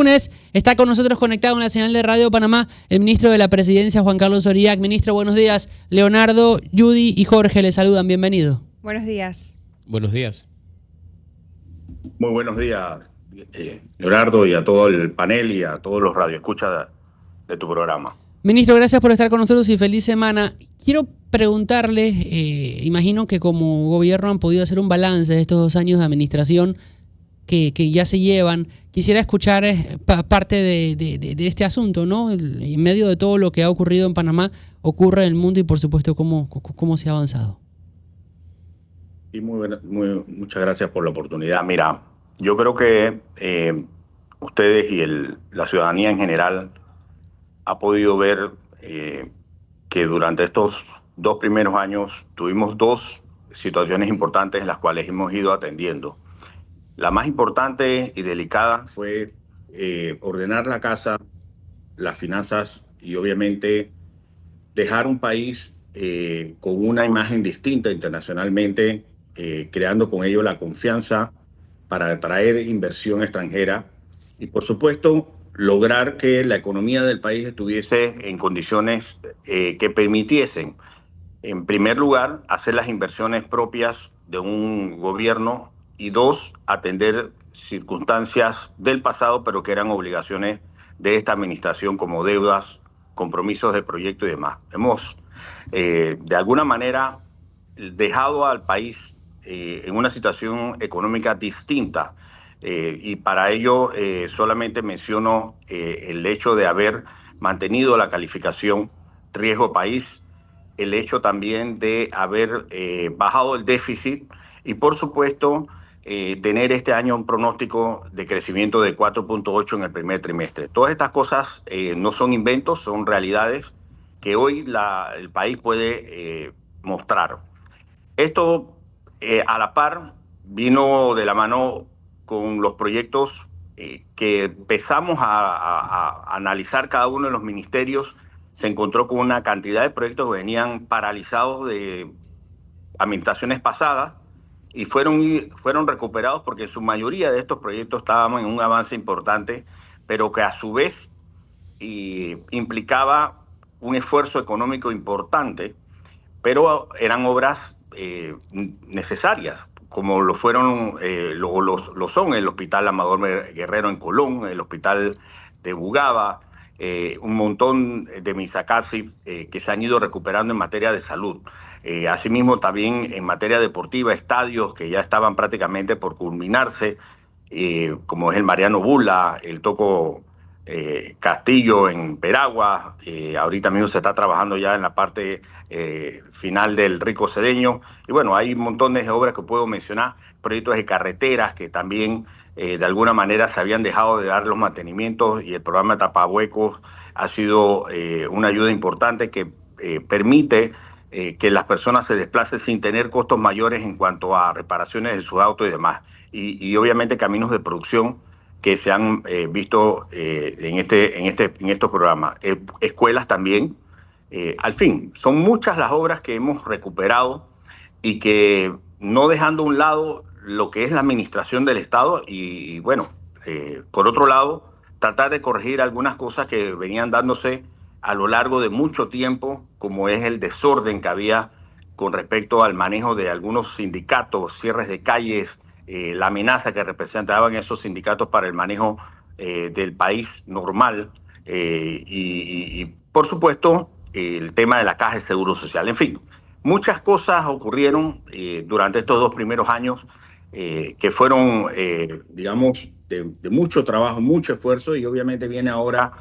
Lunes está con nosotros conectado en la señal de Radio Panamá el ministro de la Presidencia, Juan Carlos Oriach. Ministro, buenos días. Leonardo, Judy y Jorge le saludan. Bienvenido. Buenos días. Buenos días. Muy buenos días, Leonardo, y a todo el panel y a todos los radioescuchas de tu programa. Ministro, gracias por estar con nosotros y feliz semana. Quiero preguntarle, imagino que como gobierno han podido hacer un balance de estos 2 años de administración que ya se llevan. Quisiera escuchar parte de este asunto, ¿no? En medio de todo lo que ha ocurrido en Panamá, ocurre en el mundo y por supuesto cómo se ha avanzado. Y muchas gracias por la oportunidad. Mira, yo creo que ustedes y la ciudadanía en general ha podido ver que durante estos 2 primeros años tuvimos 2 situaciones importantes en las cuales hemos ido atendiendo. La más importante y delicada fue ordenar la casa, las finanzas y obviamente dejar un país con una imagen distinta internacionalmente, creando con ello la confianza para atraer inversión extranjera y, por supuesto, lograr que la economía del país estuviese en condiciones que permitiesen, en primer lugar, hacer las inversiones propias de un gobierno y 2, atender circunstancias del pasado, pero que eran obligaciones de esta administración como deudas, compromisos de proyecto y demás. Hemos, de alguna manera, dejado al país en una situación económica distinta y para ello solamente menciono el hecho de haber mantenido la calificación riesgo país, el hecho también de haber bajado el déficit y, por supuesto, tener este año un pronóstico de crecimiento de 4.8 en el primer trimestre. Todas estas cosas no son inventos, son realidades que hoy el país puede mostrar. Esto, a la par, vino de la mano con los proyectos que empezamos a analizar cada uno de los ministerios. Se encontró con una cantidad de proyectos que venían paralizados de administraciones pasadas y fueron recuperados porque en su mayoría de estos proyectos estaban en un avance importante, pero que a su vez implicaba un esfuerzo económico importante, pero eran obras necesarias, como lo fueron, lo son el Hospital Amador Guerrero en Colón, el Hospital de Bugaba, un montón de Misacasi que se han ido recuperando en materia de salud. Asimismo, también en materia deportiva, estadios que ya estaban prácticamente por culminarse, como es el Mariano Bula, el Toco Castillo en Peragua. Ahorita mismo se está trabajando ya en la parte final del Rico Cedeño. Y bueno, hay montones de obras que puedo mencionar, proyectos de carreteras que también de alguna manera se habían dejado de dar los mantenimientos y el programa Tapahuecos ha sido una ayuda importante que permite que las personas se desplacen sin tener costos mayores en cuanto a reparaciones de sus autos y demás. Y obviamente caminos de producción que se han visto en estos programas. Escuelas también. Al fin, son muchas las obras que hemos recuperado y que no dejando a un lado lo que es la administración del Estado y bueno, por otro lado, tratar de corregir algunas cosas que venían dándose a lo largo de mucho tiempo, como es el desorden que había con respecto al manejo de algunos sindicatos, cierres de calles, la amenaza que representaban esos sindicatos para el manejo del país normal y por supuesto, el tema de la Caja de Seguro Social. En fin, muchas cosas ocurrieron durante estos 2 primeros años que fueron, digamos, de mucho trabajo, mucho esfuerzo y obviamente viene ahora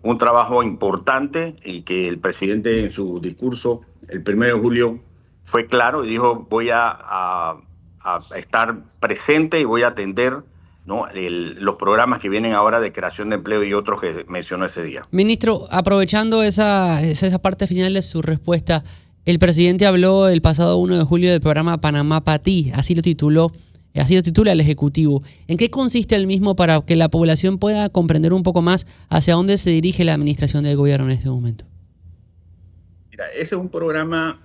un trabajo importante y que el presidente en su discurso el 1 de julio fue claro y dijo voy a estar presente y voy a atender, ¿no?, los programas que vienen ahora de creación de empleo y otros que mencionó ese día. Ministro, aprovechando esa parte final de su respuesta, el presidente habló el pasado 1 de julio del programa Panamá Pa' Ti, así lo titula el Ejecutivo. ¿En qué consiste el mismo para que la población pueda comprender un poco más hacia dónde se dirige la administración del gobierno en este momento? Mira, ese es un programa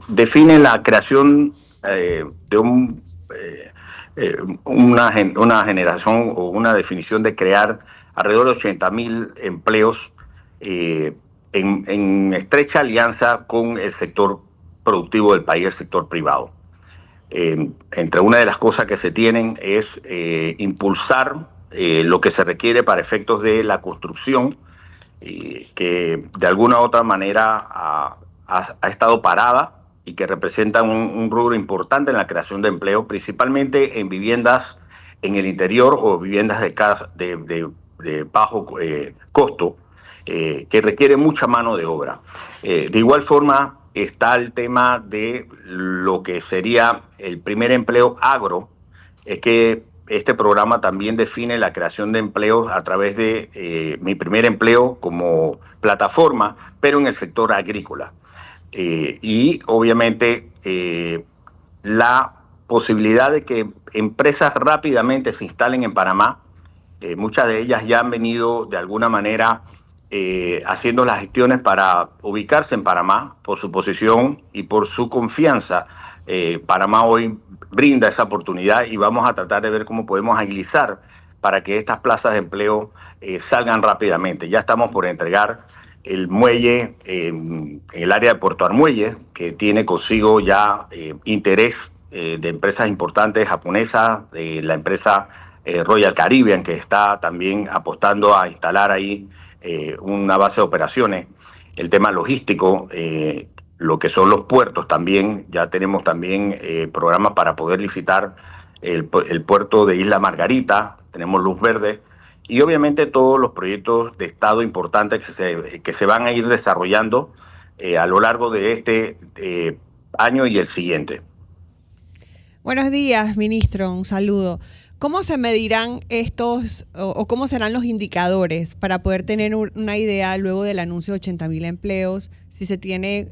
define la creación de un una generación o una definición de crear alrededor de 80,000 empleos en estrecha alianza con el sector productivo del país, el sector privado. Entre una de las cosas que se tienen es impulsar lo que se requiere para efectos de la construcción, que de alguna u otra manera ha estado parada y que representa un rubro importante en la creación de empleo, principalmente en viviendas en el interior o viviendas de bajo costo, que requiere mucha mano de obra. De igual forma está el tema de lo que sería el primer empleo agro, que este programa también define la creación de empleos a través de Mi Primer Empleo como plataforma, pero en el sector agrícola. Y obviamente la posibilidad de que empresas rápidamente se instalen en Panamá. Muchas de ellas ya han venido de alguna manera haciendo las gestiones para ubicarse en Panamá por su posición y por su confianza. Panamá hoy brinda esa oportunidad y vamos a tratar de ver cómo podemos agilizar para que estas plazas de empleo salgan rápidamente. Ya estamos por entregar el muelle en el área de Puerto Armuelle, que tiene consigo ya interés de empresas importantes japonesas, de la empresa Royal Caribbean, que está también apostando a instalar ahí una base de operaciones. El tema logístico, lo que son los puertos también, ya tenemos también programas para poder licitar el puerto de Isla Margarita, tenemos luz verde, y obviamente todos los proyectos de Estado importantes que se van a ir desarrollando a lo largo de este año y el siguiente. Buenos días, ministro. Un saludo. ¿Cómo se medirán estos o cómo serán los indicadores para poder tener una idea luego del anuncio de 80,000 empleos? Si se tiene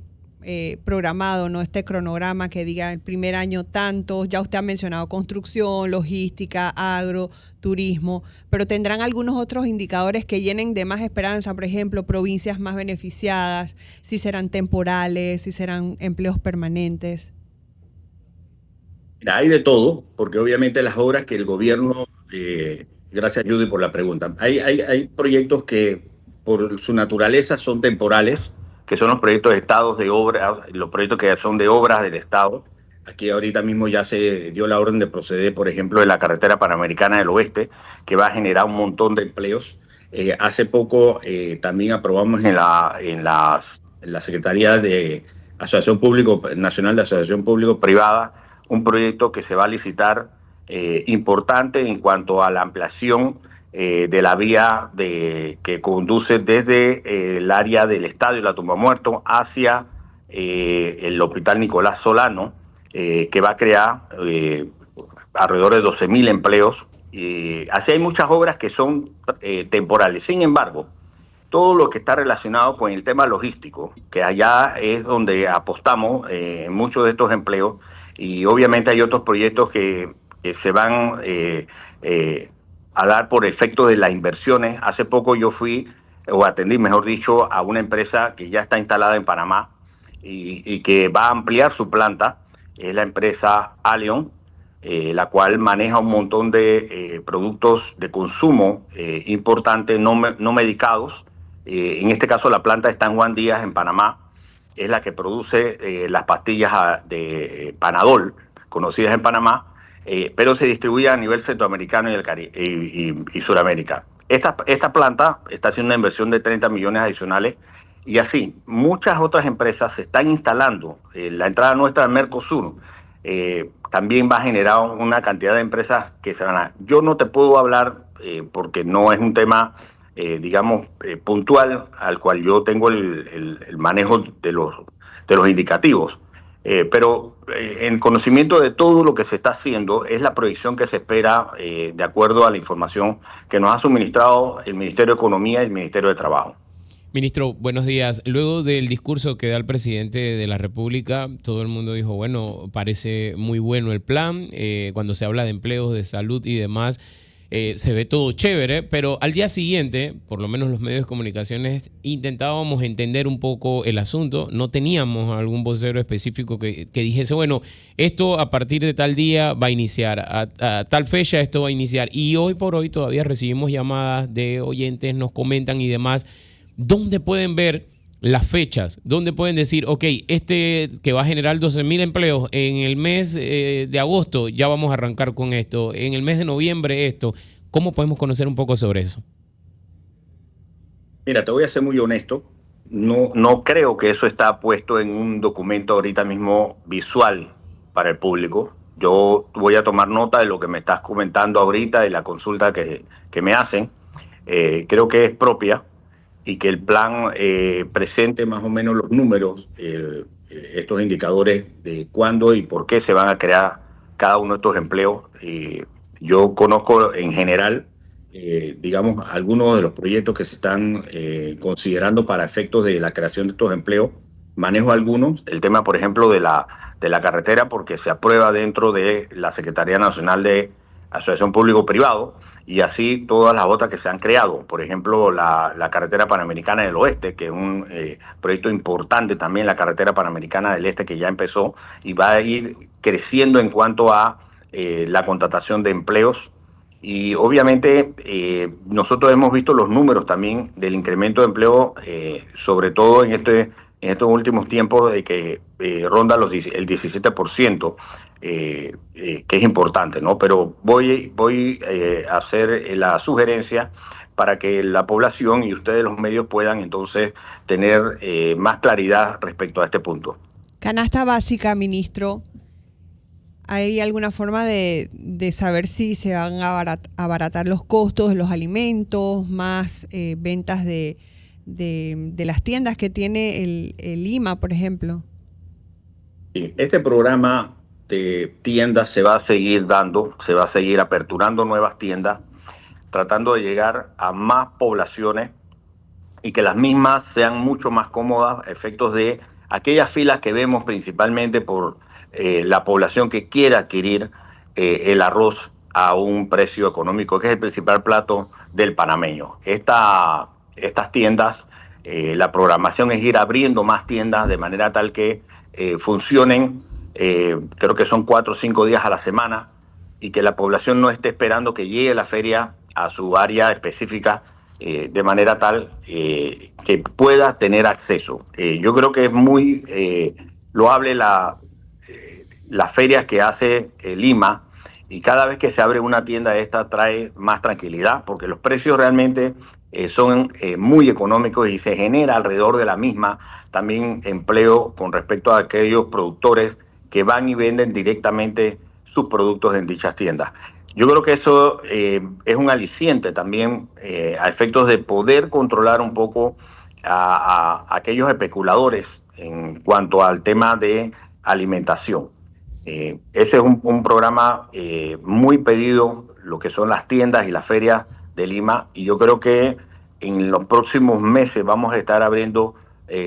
programado, ¿no?, este cronograma que diga el primer año tantos, ya usted ha mencionado construcción, logística, agro, turismo, pero tendrán algunos otros indicadores que llenen de más esperanza, por ejemplo, provincias más beneficiadas, si serán temporales, si serán empleos permanentes. Mira, hay de todo, porque obviamente las obras que el gobierno, gracias Judy por la pregunta, hay proyectos que por su naturaleza son temporales, que son los proyectos de estados de obras, los proyectos que son de obras del Estado. Aquí ahorita mismo ya se dio la orden de proceder, por ejemplo, de la carretera Panamericana del Oeste, que va a generar un montón de empleos. Hace poco también aprobamos en la Secretaría de Asociación Público Nacional de Asociación Público-Privada un proyecto que se va a licitar importante en cuanto a la ampliación de la vía que conduce desde el área del Estadio La Tumba Muerto hacia el Hospital Nicolás Solano, que va a crear alrededor de 12,000 empleos. Así hay muchas obras que son temporales. Sin embargo, todo lo que está relacionado con el tema logístico, que allá es donde apostamos en muchos de estos empleos, y obviamente hay otros proyectos que se van a dar por efecto de las inversiones. Hace poco yo fui, o atendí, mejor dicho, a una empresa que ya está instalada en Panamá y que va a ampliar su planta. Es la empresa Alion, la cual maneja un montón de productos de consumo importantes, no medicados. En este caso la planta está en Juan Díaz, en Panamá. Es la que produce las pastillas de Panadol, conocidas en Panamá, pero se distribuye a nivel centroamericano y Sudamérica. Esta planta está haciendo una inversión de 30 millones adicionales y así muchas otras empresas se están instalando. La entrada nuestra al Mercosur también va a generar una cantidad de empresas que se van a... Yo no te puedo hablar porque no es un tema puntual al cual yo tengo el manejo de los indicativos. Pero en conocimiento de todo lo que se está haciendo es la proyección que se espera de acuerdo a la información que nos ha suministrado el Ministerio de Economía y el Ministerio de Trabajo. Ministro, buenos días. Luego del discurso que da el presidente de la República, todo el mundo dijo, bueno, parece muy bueno el plan, cuando se habla de empleos, de salud y demás. se ve todo chévere, pero al día siguiente, por lo menos los medios de comunicaciones, intentábamos entender un poco el asunto. No teníamos algún vocero específico que dijese, bueno, esto a partir de tal día va a iniciar, a tal fecha esto va a iniciar. Y hoy por hoy todavía recibimos llamadas de oyentes, nos comentan y demás. ¿Dónde pueden ver las fechas? ¿Dónde pueden decir, ok, que va a generar 12,000 empleos en el mes de agosto, ya vamos a arrancar con esto, en el mes de noviembre esto? ¿Cómo podemos conocer un poco sobre eso? Mira, te voy a ser muy honesto. No creo que eso está puesto en un documento ahorita mismo visual para el público. Yo voy a tomar nota de lo que me estás comentando ahorita, de la consulta que me hacen. Creo que es propia y que el plan presente más o menos los números, estos indicadores de cuándo y por qué se van a crear cada uno de estos empleos. Yo conozco en general, digamos, algunos de los proyectos que se están considerando para efectos de la creación de estos empleos. Manejo algunos, el tema, por ejemplo, de la carretera, porque se aprueba dentro de la Secretaría Nacional de Asociación Público-Privado, y así todas las otras que se han creado. Por ejemplo, la Carretera Panamericana del Oeste, que es un proyecto importante también, la Carretera Panamericana del Este, que ya empezó y va a ir creciendo en cuanto a la contratación de empleos. Y obviamente nosotros hemos visto los números también del incremento de empleo, sobre todo en estos últimos tiempos, de que ronda el 17%, que es importante, ¿no? Pero voy a hacer la sugerencia para que la población y ustedes los medios puedan entonces tener más claridad respecto a este punto. Canasta básica, ministro. ¿Hay alguna forma de saber si se van a abaratar los costos de los alimentos, más ventas de las tiendas que tiene el IMA, por ejemplo? Sí, este programa de tiendas se va a seguir dando, se va a seguir aperturando nuevas tiendas, tratando de llegar a más poblaciones y que las mismas sean mucho más cómodas, a efectos de aquellas filas que vemos principalmente por la población que quiera adquirir el arroz a un precio económico, que es el principal plato del panameño. Estas tiendas, la programación es ir abriendo más tiendas de manera tal que funcionen, creo que son 4 o 5 días a la semana, y que la población no esté esperando que llegue la feria a su área específica, de manera tal que pueda tener acceso. Yo creo que es muy loable las ferias que hace Lima, y cada vez que se abre una tienda esta trae más tranquilidad, porque los precios realmente son muy económicos y se genera alrededor de la misma también empleo con respecto a aquellos productores que van y venden directamente sus productos en dichas tiendas. Yo creo que eso es un aliciente también a efectos de poder controlar un poco a aquellos especuladores en cuanto al tema de alimentación. Ese es un programa muy pedido, lo que son las tiendas y las ferias de Lima, y yo creo que en los próximos meses vamos a estar abriendo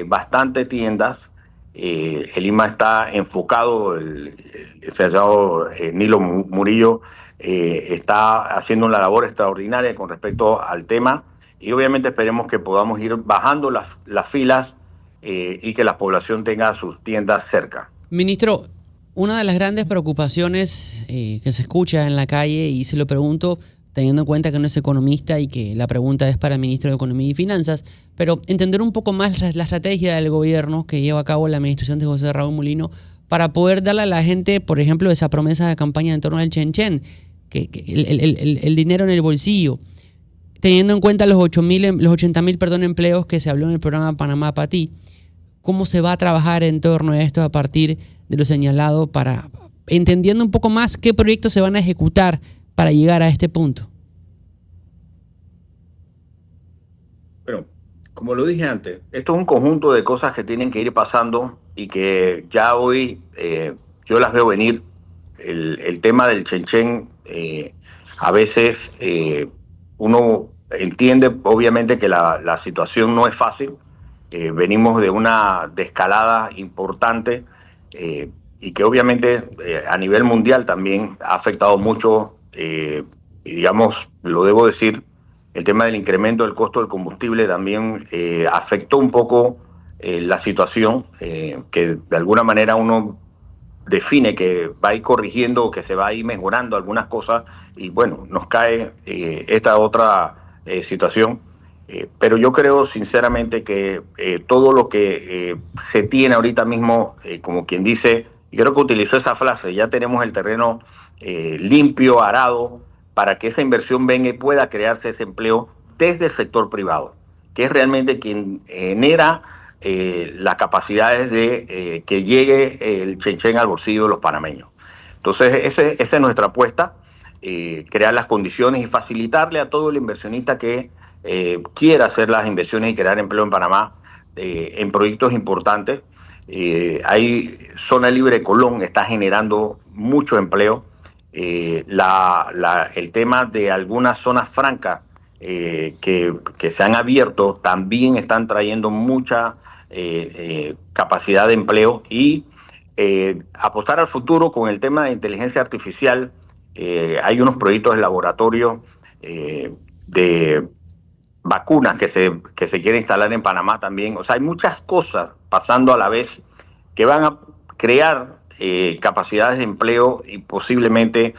bastantes tiendas. El Lima está enfocado, el licenciado Nilo Murillo está haciendo una labor extraordinaria con respecto al tema, y obviamente esperemos que podamos ir bajando las filas y que la población tenga sus tiendas cerca. Ministro, una de las grandes preocupaciones que se escucha en la calle, y se lo pregunto teniendo en cuenta que no es economista y que la pregunta es para el ministro de Economía y Finanzas, pero entender un poco más la estrategia del gobierno que lleva a cabo la administración de José Raúl Mulino para poder darle a la gente, por ejemplo, esa promesa de campaña en torno al Chenchen, que el dinero en el bolsillo, teniendo en cuenta los 80,000 empleos que se habló en el programa Panamá para ti. ¿Cómo se va a trabajar en torno a esto a partir de lo señalado, para entendiendo un poco más qué proyectos se van a ejecutar para llegar a este punto? Bueno, como lo dije antes, esto es un conjunto de cosas que tienen que ir pasando y que ya hoy yo las veo venir. El tema del Chenchen, a veces uno entiende obviamente que la situación no es fácil. Venimos de una descalada importante y que obviamente a nivel mundial también ha afectado mucho y digamos, lo debo decir, el tema del incremento del costo del combustible también afectó un poco la situación, que de alguna manera uno define que va a ir corrigiendo o que se va a ir mejorando algunas cosas y bueno, nos cae esta otra situación. Pero yo creo sinceramente que todo lo que se tiene ahorita mismo, como quien dice, y creo que utilizó esa frase, ya tenemos el terreno limpio, arado, para que esa inversión venga y pueda crearse ese empleo desde el sector privado, que es realmente quien genera las capacidades de que llegue el chenchen al bolsillo de los panameños. Entonces, esa es nuestra apuesta, crear las condiciones y facilitarle a todo el inversionista que quiera hacer las inversiones y crear empleo en Panamá en proyectos importantes. Hay Zona Libre Colón, está generando mucho empleo. El tema de algunas zonas francas que se han abierto también están trayendo mucha capacidad de empleo y apostar al futuro con el tema de inteligencia artificial. Hay unos proyectos de laboratorio de vacunas que se quieren instalar en Panamá también. O sea, hay muchas cosas pasando a la vez que van a crear capacidades de empleo y posiblemente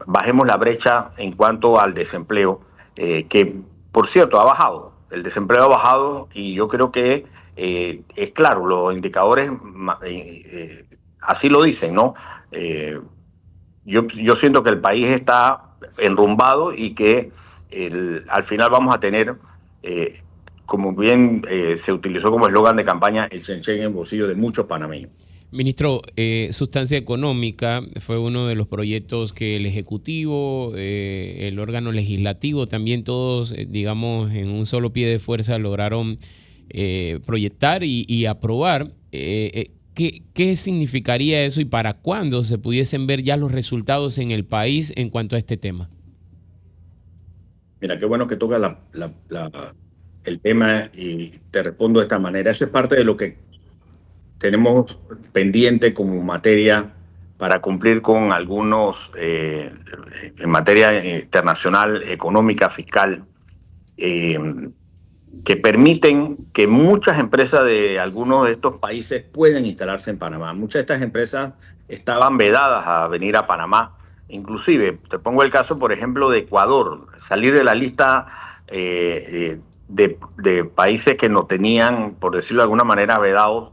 bajemos la brecha en cuanto al desempleo, que por cierto ha bajado. El desempleo ha bajado y yo creo que es claro, los indicadores así lo dicen, ¿no? Eh, yo siento que el país está enrumbado y que al final vamos a tener, eh, como bien se utilizó como eslogan de campaña, el chenchen en el bolsillo de muchos panameños. Ministro, Sustancia Económica fue uno de los proyectos que el Ejecutivo, el órgano legislativo, también todos, digamos, en un solo pie de fuerza lograron proyectar y aprobar. ¿Qué significaría eso y para cuándo se pudiesen ver ya los resultados en el país en cuanto a este tema? Mira, qué bueno que toca el tema y te respondo de esta manera. Eso es parte de lo que tenemos pendiente como materia para cumplir con algunos, en materia internacional, económica, fiscal, eh, que permiten que muchas empresas de algunos de estos países puedan instalarse en Panamá. Muchas de estas empresas estaban vedadas a venir a Panamá. Inclusive, te pongo el caso, por ejemplo, de Ecuador, salir de la lista de países que no tenían, por decirlo de alguna manera, vedados,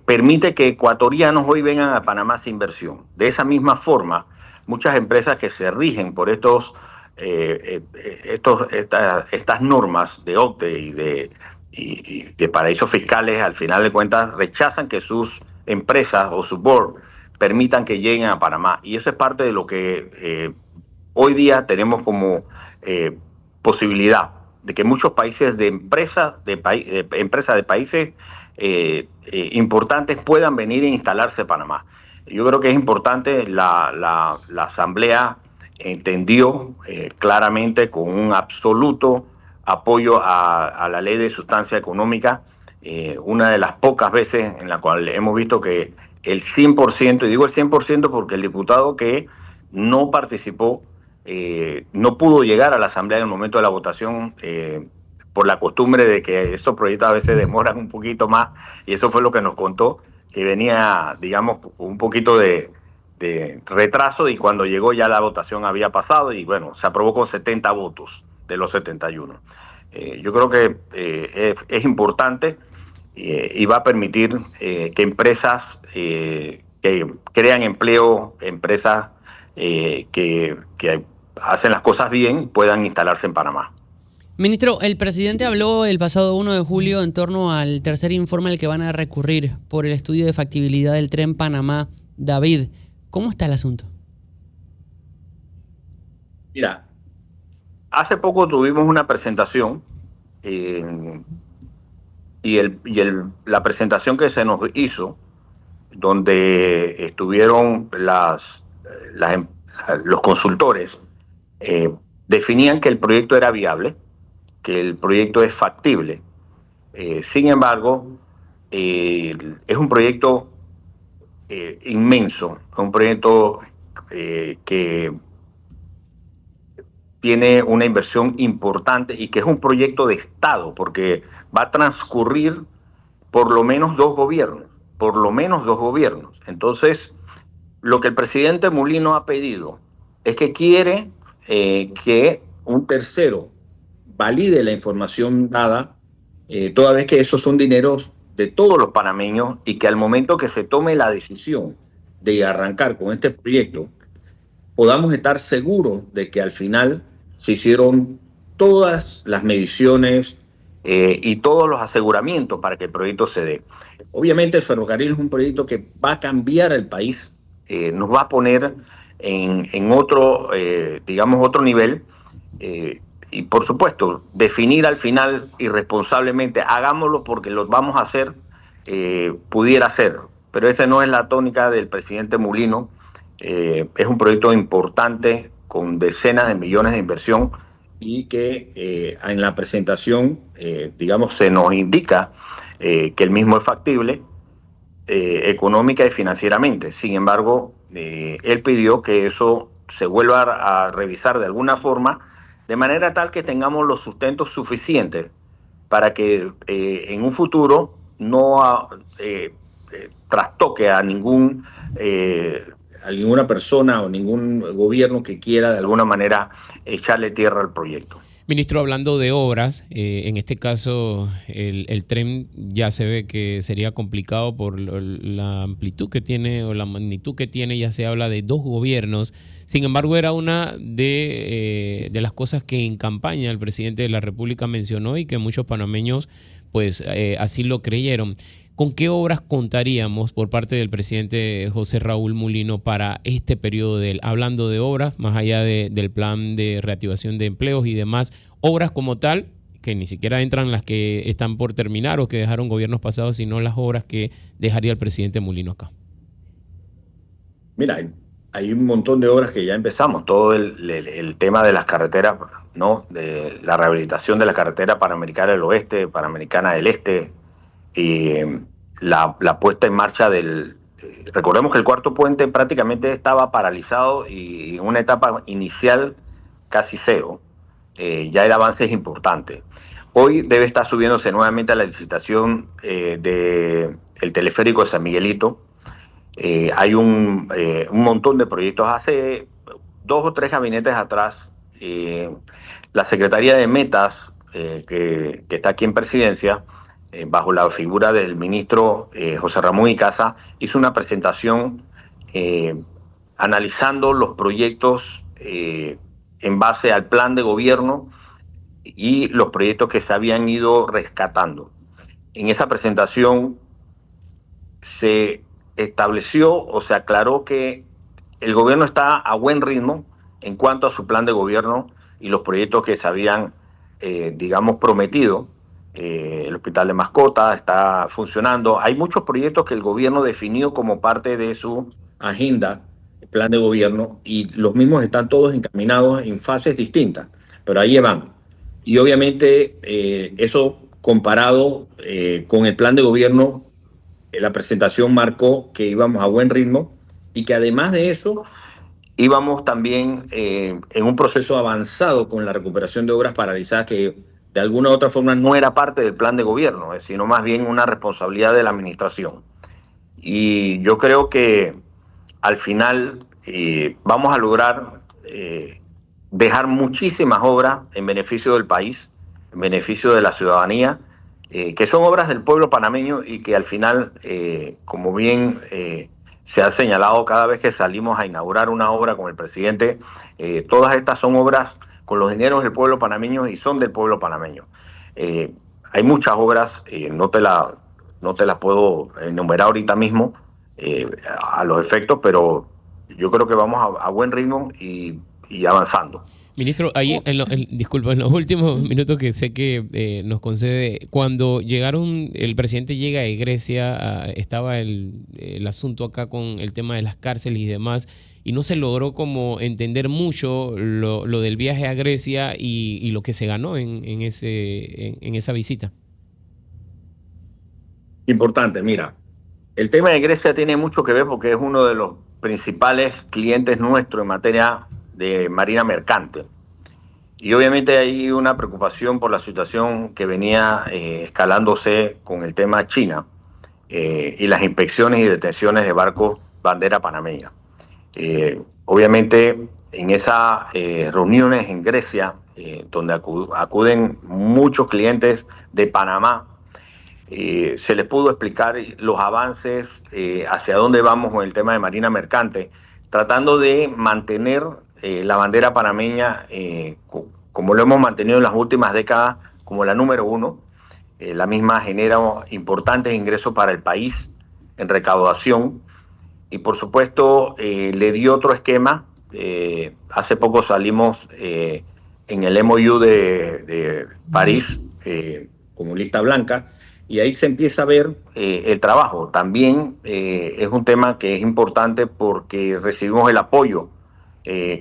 permite que ecuatorianos hoy vengan a Panamá sin inversión. De esa misma forma, muchas empresas que se rigen por estas normas de OCDE y de paraísos fiscales, al final de cuentas, rechazan que sus empresas o su board permitan que lleguen a Panamá. Y eso es parte de lo que hoy día tenemos como posibilidad de que muchos países de empresas de países importantes puedan venir e instalarse en Panamá. Yo creo que es importante, la Asamblea entendió claramente con un absoluto apoyo a la ley de sustancia económica, una de las pocas veces en la cual hemos visto que el 100%, y digo el 100% porque el diputado que no participó no pudo llegar a la Asamblea en el momento de la votación, por la costumbre de que estos proyectos a veces demoran un poquito más, y eso fue lo que nos contó, que venía, digamos, un poquito de retraso y cuando llegó ya la votación había pasado y bueno, se aprobó con 70 votos de los 71. Yo creo que es importante y va a permitir que empresas que crean empleo, empresas que hacen las cosas bien, puedan instalarse en Panamá. Ministro, el presidente habló el pasado 1 de julio en torno al tercer informe al que van a recurrir por el estudio de factibilidad del tren Panamá-David. ¿Cómo está el asunto? Mira, hace poco tuvimos una presentación la presentación que se nos hizo, donde estuvieron los consultores, definían que el proyecto era viable, que el proyecto es factible. Sin embargo, es un proyecto inmenso, un proyecto que tiene una inversión importante y que es un proyecto de Estado, porque va a transcurrir por lo menos dos gobiernos, por lo menos dos gobiernos. Entonces, lo que el presidente Mulino ha pedido es que quiere que un tercero valide la información dada, toda vez que esos son dineros de todos los panameños y que al momento que se tome la decisión de arrancar con este proyecto, podamos estar seguros de que al final se hicieron todas las mediciones y todos los aseguramientos para que el proyecto se dé. Obviamente el ferrocarril es un proyecto que va a cambiar el país, nos va a poner en otro, digamos, otro nivel. Y por supuesto, definir al final irresponsablemente, hagámoslo porque lo vamos a hacer, pudiera ser. Pero esa no es la tónica del presidente Mulino. Es un proyecto importante con decenas de millones de inversión y que en la presentación, digamos, se nos indica que el mismo es factible económica y financieramente. Sin embargo, él pidió que eso se vuelva a revisar de alguna forma, de manera tal que tengamos los sustentos suficientes para que en un futuro no trastoque a ninguna persona o ningún gobierno que quiera de alguna manera echarle tierra al proyecto. Ministro, hablando de obras, en este caso el tren ya se ve que sería complicado por la amplitud que tiene o la magnitud que tiene, ya se habla de dos gobiernos. Sin embargo, era una de las cosas que en campaña el presidente de la República mencionó y que muchos panameños pues así lo creyeron. ¿Con qué obras contaríamos por parte del presidente José Raúl Mulino para este periodo hablando de obras, más allá del plan de reactivación de empleos y demás, obras como tal, que ni siquiera entran las que están por terminar o que dejaron gobiernos pasados, sino las obras que dejaría el presidente Mulino acá? Mira, hay un montón de obras que ya empezamos, todo el tema de las carreteras, ¿no? De la rehabilitación de la carretera Panamericana del Oeste, Panamericana del Este, la puesta en marcha recordemos que el cuarto puente prácticamente estaba paralizado y en una etapa inicial casi cero. Ya el avance es importante. Hoy debe estar subiéndose nuevamente a la licitación del teleférico de San Miguelito. Hay un montón de proyectos. Hace 2 o 3 gabinetes atrás, la Secretaría de Metas, que está aquí en Presidencia, bajo la figura del ministro José Ramón Icaza, hizo una presentación analizando los proyectos en base al plan de gobierno y los proyectos que se habían ido rescatando. En esa presentación se estableció o se aclaró que el gobierno está a buen ritmo en cuanto a su plan de gobierno y los proyectos que se habían, digamos, prometido. El hospital de mascotas está funcionando. Hay muchos proyectos que el gobierno definió como parte de su agenda, el plan de gobierno, y los mismos están todos encaminados en fases distintas, pero ahí van. Y obviamente eso comparado con el plan de gobierno, la presentación marcó que íbamos a buen ritmo y que además de eso íbamos también en un proceso avanzado con la recuperación de obras paralizadas que de alguna u otra forma no era parte del plan de gobierno, sino más bien una responsabilidad de la administración. Y yo creo que al final vamos a lograr dejar muchísimas obras en beneficio del país, en beneficio de la ciudadanía, que son obras del pueblo panameño y que al final, como bien se ha señalado cada vez que salimos a inaugurar una obra con el presidente, todas estas son obras con los dineros del pueblo panameño y son del pueblo panameño. Hay muchas obras, no te las puedo enumerar ahorita mismo a los efectos, pero yo creo que vamos a buen ritmo y avanzando. Ministro, ahí, disculpa, en los últimos minutos que sé que nos concede, cuando el presidente llega de Grecia, estaba el asunto acá con el tema de las cárceles y demás, y no se logró como entender mucho lo del viaje a Grecia y lo que se ganó en esa visita. Importante, mira, el tema de Grecia tiene mucho que ver porque es uno de los principales clientes nuestros en materia de marina mercante. Y obviamente hay una preocupación por la situación que venía escalándose con el tema China y las inspecciones y detenciones de barcos bandera panameña. Obviamente en esas reuniones en Grecia, donde acuden muchos clientes de Panamá, se les pudo explicar los avances, hacia dónde vamos con el tema de marina mercante, tratando de mantener la bandera panameña, como lo hemos mantenido en las últimas décadas, como la número uno. La misma genera importantes ingresos para el país en recaudación y por supuesto le dio otro esquema. Hace poco salimos en el MOU de París como lista blanca y ahí se empieza a ver el trabajo. También es un tema que es importante porque recibimos el apoyo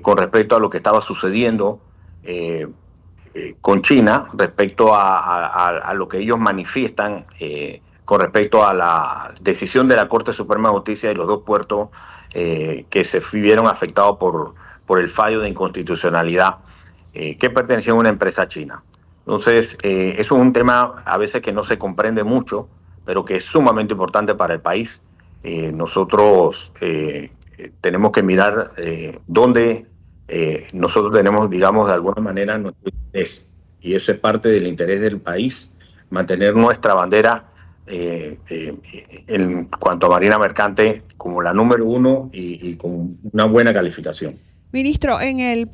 con respecto a lo que estaba sucediendo con China, respecto a lo que ellos manifiestan con respecto a la decisión de la Corte Suprema de Justicia de los dos puertos que se vieron afectados por el fallo de inconstitucionalidad que pertenecía a una empresa china. Entonces, eso es un tema a veces que no se comprende mucho, pero que es sumamente importante para el país. Nosotros tenemos que mirar dónde nosotros tenemos, digamos, de alguna manera nuestro interés. Y eso es parte del interés del país, mantener nuestra bandera en cuanto a marina mercante como la número uno y con una buena calificación. Ministro, en el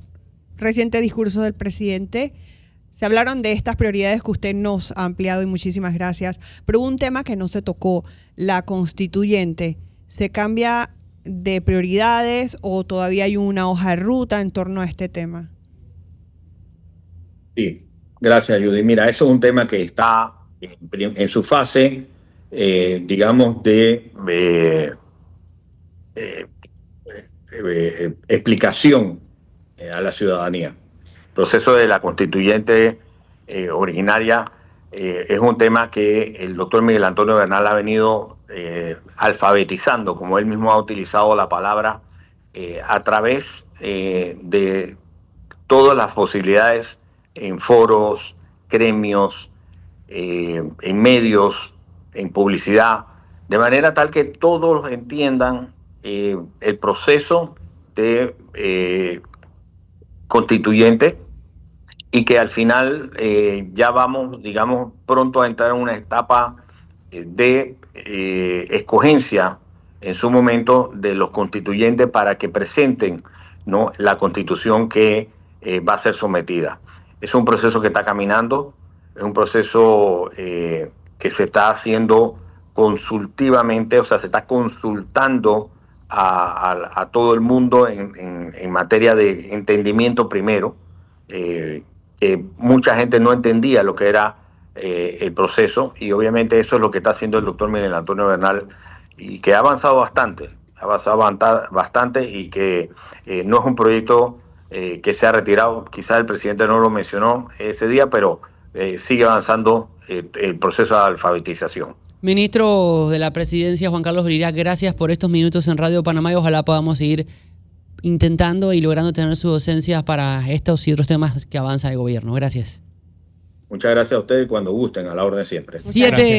reciente discurso del presidente se hablaron de estas prioridades que usted nos ha ampliado y muchísimas gracias, pero un tema que no se tocó, la constituyente. ¿Se cambia de prioridades o todavía hay una hoja de ruta en torno a este tema? Sí, gracias, Judy. Mira, eso es un tema que está en su fase, digamos, de explicación a la ciudadanía. El proceso de la constituyente originaria es un tema que el doctor Miguel Antonio Bernal ha venido alfabetizando, como él mismo ha utilizado la palabra, a través de todas las posibilidades en foros, gremios, en medios, en publicidad, de manera tal que todos entiendan el proceso de constituyente y que al final ya vamos, digamos, pronto a entrar en una etapa de escogencia en su momento de los constituyentes para que presenten, ¿no?, la constitución que va a ser sometida. Es un proceso que está caminando, es un proceso que se está haciendo consultivamente, o sea, se está consultando a todo el mundo en materia de entendimiento primero, que mucha gente no entendía lo que era el proceso y obviamente eso es lo que está haciendo el doctor Miguel Antonio Bernal y que ha avanzado bastante y que no es un proyecto que se ha retirado. Quizás el presidente no lo mencionó ese día, pero sigue avanzando el proceso de alfabetización. Ministro de la Presidencia, Juan Carlos Briría, gracias por estos minutos en Radio Panamá y ojalá podamos seguir intentando y logrando tener su docencia para estos y otros temas que avanza el gobierno. Gracias. Muchas gracias a ustedes, cuando gusten, a la orden siempre. 7